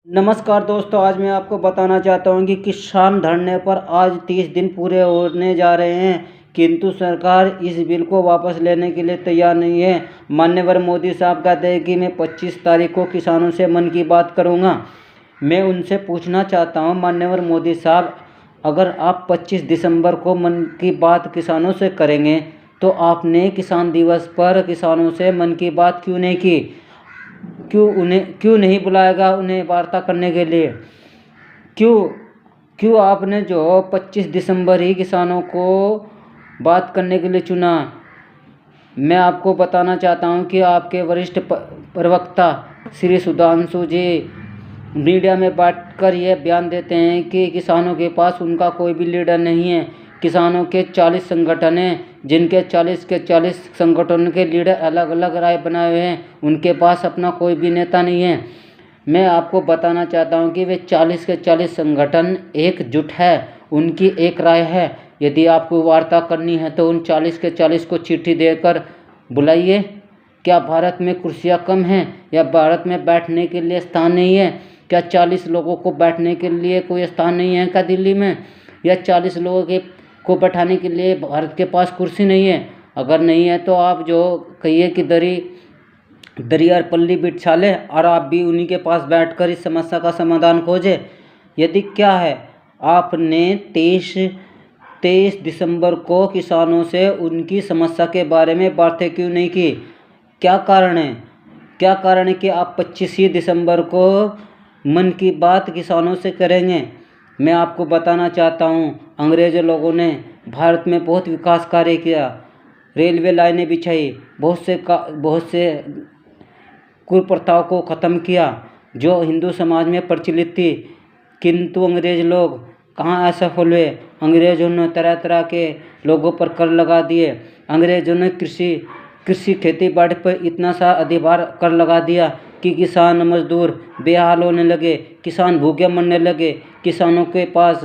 नमस्कार दोस्तों, आज मैं आपको बताना चाहता हूँ कि किसान धरने पर आज 30 दिन पूरे होने जा रहे हैं, किंतु सरकार इस बिल को वापस लेने के लिए तैयार नहीं है। माननीय मोदी साहब कहते हैं कि मैं 25 तारीख को किसानों से मन की बात करूँगा। मैं उनसे पूछना चाहता हूँ, माननीय मोदी साहब, अगर आप 25 दिसंबर को मन की बात किसानों से करेंगे तो आपने किसान दिवस पर किसानों से मन की बात क्यों नहीं की? क्यों नहीं बुलाएगा उन्हें वार्ता करने के लिए? क्यों क्यों आपने जो 25 दिसंबर ही किसानों को बात करने के लिए चुना? मैं आपको बताना चाहता हूं कि आपके वरिष्ठ प्रवक्ता श्री सुधांशु जी मीडिया में बैठकर यह बयान देते हैं कि किसानों के पास उनका कोई भी लीडर नहीं है। किसानों के 40 संगठन हैं, जिनके 40 के 40 संगठनों के लीडर अलग अलग राय बनाए हुए हैं। उनके पास अपना कोई भी नेता नहीं है। मैं आपको बताना चाहता हूं कि वे 40 के 40 संगठन एकजुट है, उनकी एक राय है। यदि आपको वार्ता करनी है तो उन 40 के 40 को चिट्ठी देकर बुलाइए। क्या भारत में कुर्सियां कम हैं या भारत में बैठने के लिए स्थान नहीं है? क्या 40 लोगों को बैठने के लिए कोई स्थान नहीं है क्या दिल्ली में? या 40 लोगों को बैठाने के लिए भारत के पास कुर्सी नहीं है? अगर नहीं है तो आप जो कहिए कि दरी और पल्ली बिछा लें और आप भी उन्हीं के पास बैठकर इस समस्या का समाधान खोजें। यदि क्या है, आपने 23 दिसंबर को किसानों से उनकी समस्या के बारे में बातें क्यों नहीं की? क्या कारण है? क्या कारण है कि आप 25 ही दिसंबर को मन की बात किसानों से करेंगे? मैं आपको बताना चाहता हूँ, अंग्रेज लोगों ने भारत में बहुत विकास कार्य किया, रेलवे लाइनें बिछाई, बहुत से कुप्रथाओं को ख़त्म किया जो हिंदू समाज में प्रचलित थी। किंतु अंग्रेज लोग कहाँ असफल हुए? अंग्रेजों ने तरह तरह के लोगों पर कर लगा दिए। अंग्रेजों ने कृषि खेती बाड़ी पर इतना सा अधिभार कर लगा दिया कि किसान मजदूर बेहाल होने लगे, किसान भूखे मरने लगे। किसानों के पास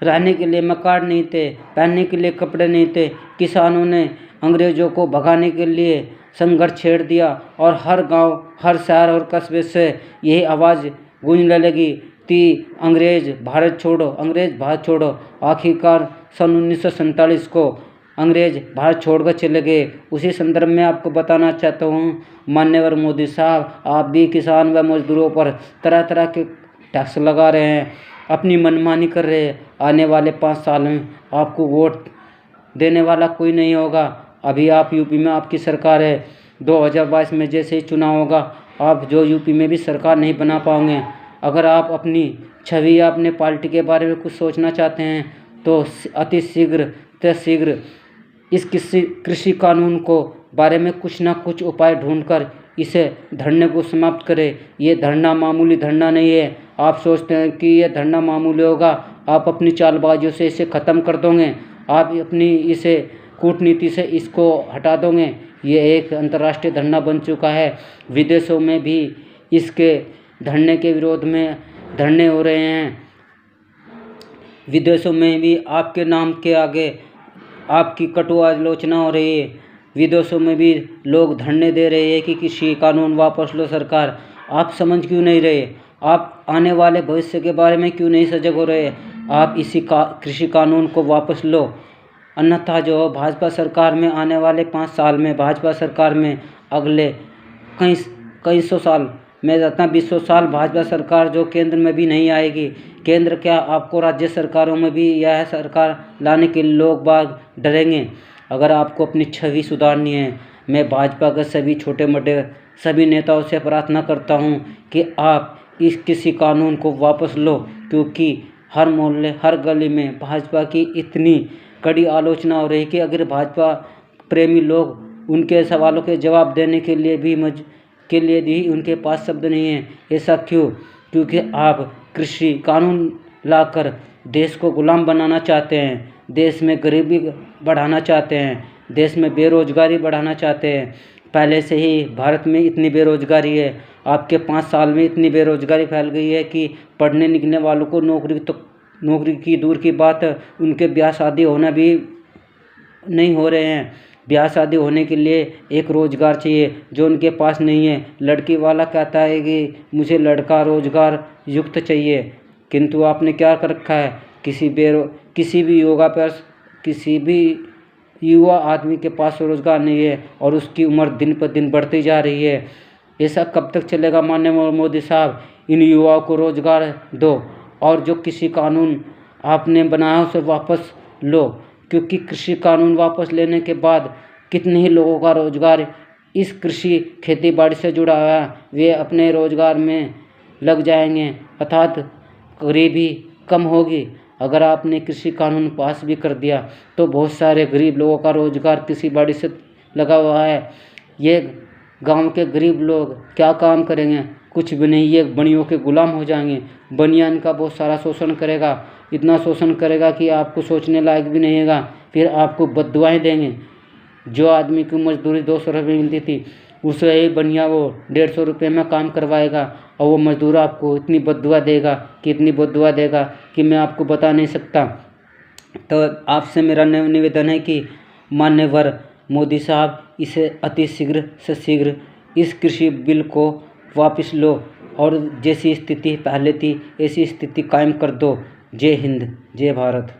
रहने के लिए मकान नहीं थे, पहनने के लिए कपड़े नहीं थे। किसानों ने अंग्रेजों को भगाने के लिए संघर्ष छेड़ दिया और हर गांव, हर शहर और कस्बे से यही आवाज़ गूंजने लगी कि अंग्रेज भारत छोड़ो, अंग्रेज भारत छोड़ो। आखिरकार सन 1947 को अंग्रेज भारत छोड़कर चले गए। उसी संदर्भ में आपको बताना चाहता हूँ, माननीय मोदी साहब, आप भी किसान व मजदूरों पर तरह तरह के टैक्स लगा रहे हैं, अपनी मनमानी कर रहे हैं। आने वाले 5 साल में आपको वोट देने वाला कोई नहीं होगा। अभी आप यूपी में आपकी सरकार है, 2022 में जैसे ही चुनाव होगा आप जो यूपी में भी सरकार नहीं बना पाओगे। अगर आप अपनी छवि या अपने पार्टी के बारे में कुछ सोचना चाहते हैं तो अति शीघ्र इस कृषि कानून को बारे में कुछ ना कुछ उपाय ढूंढकर इसे धरने को समाप्त करें। ये धरना मामूली धरना नहीं है। आप सोचते हैं कि ये धरना मामूली होगा, आप अपनी चालबाजियों से इसे ख़त्म कर दोगे, आप अपनी इसे कूटनीति से इसको हटा दोगे। ये एक अंतर्राष्ट्रीय धरना बन चुका है। विदेशों में भी इसके धरने के विरोध में धरने हो रहे हैं। विदेशों में भी आपके नाम के आगे आपकी कटु आलोचना हो रही है। विदेशों में भी लोग धरने दे रहे हैं कि कृषि कानून वापस लो सरकार। आप समझ क्यों नहीं रहे? आप आने वाले भविष्य के बारे में क्यों नहीं सजग हो रहे? आप इसी कृषि कानून को वापस लो, अन्यथा जो भाजपा सरकार में आने वाले 5 साल में, भाजपा सरकार में अगले कई सौ साल, मैं जाता 20 साल भाजपा सरकार जो केंद्र में भी नहीं आएगी। केंद्र क्या, आपको राज्य सरकारों में भी यह सरकार लाने के लोग बाग डरेंगे। अगर आपको अपनी छवि सुधारनी है, मैं भाजपा के सभी छोटे मोटे सभी नेताओं से प्रार्थना करता हूं कि आप इस कृषि कानून को वापस लो, क्योंकि हर मोहल्ले, हर गली में भाजपा की इतनी कड़ी आलोचना हो रही है कि अगर भाजपा प्रेमी लोग उनके सवालों के जवाब देने के लिए भी उनके पास शब्द नहीं है। ऐसा क्यों? क्योंकि आप कृषि कानून लाकर देश को गुलाम बनाना चाहते हैं, देश में गरीबी बढ़ाना चाहते हैं, देश में बेरोजगारी बढ़ाना चाहते हैं। पहले से ही भारत में इतनी बेरोजगारी है, आपके 5 साल में इतनी बेरोजगारी फैल गई है कि पढ़ने निकलने वालों को नौकरी की दूर की बात, उनके ब्याह शादी होना भी नहीं हो रहे हैं। ब्याह शादी होने के लिए एक रोज़गार चाहिए जो उनके पास नहीं है। लड़की वाला कहता है कि मुझे लड़का रोज़गार युक्त चाहिए, किंतु आपने क्या कर रखा है, किसी भी किसी भी युवा आदमी के पास रोज़गार नहीं है और उसकी उम्र दिन पर दिन बढ़ती जा रही है। ऐसा कब तक चलेगा माननीय मोदी साहब? इन युवाओं को रोज़गार दो और जो कृषि कानून आपने बनाया उसे वापस लो, क्योंकि कृषि कानून वापस लेने के बाद कितने ही लोगों का रोज़गार इस कृषि खेती बाड़ी से जुड़ा हुआ है, वे अपने रोज़गार में लग जाएंगे, अर्थात गरीबी कम होगी। अगर आपने कृषि कानून पास भी कर दिया तो बहुत सारे गरीब लोगों का रोज़गार कृषि बाड़ी से लगा हुआ है। ये गांव के गरीब लोग क्या काम करेंगे? कुछ भी नहीं, ये बनियों के गुलाम हो जाएंगे। बनिया इनका बहुत सारा शोषण करेगा, इतना शोषण करेगा कि आपको सोचने लायक भी नहीं होगा, फिर आपको बद्दुआएं देंगे। जो आदमी की मजदूरी 200 रुपये मिलती थी उसे ही बनिया वो 150 रुपये में काम करवाएगा और वो मजदूर आपको इतनी बद्दुआ देगा कि मैं आपको बता नहीं सकता। तो आपसे मेरा निवेदन है कि मान्यवर मोदी साहब इसे अति शीघ्र से शीघ्र इस कृषि बिल को वापस लो और जैसी स्थिति पहले थी ऐसी स्थिति कायम कर दो। जय हिंद, जय भारत।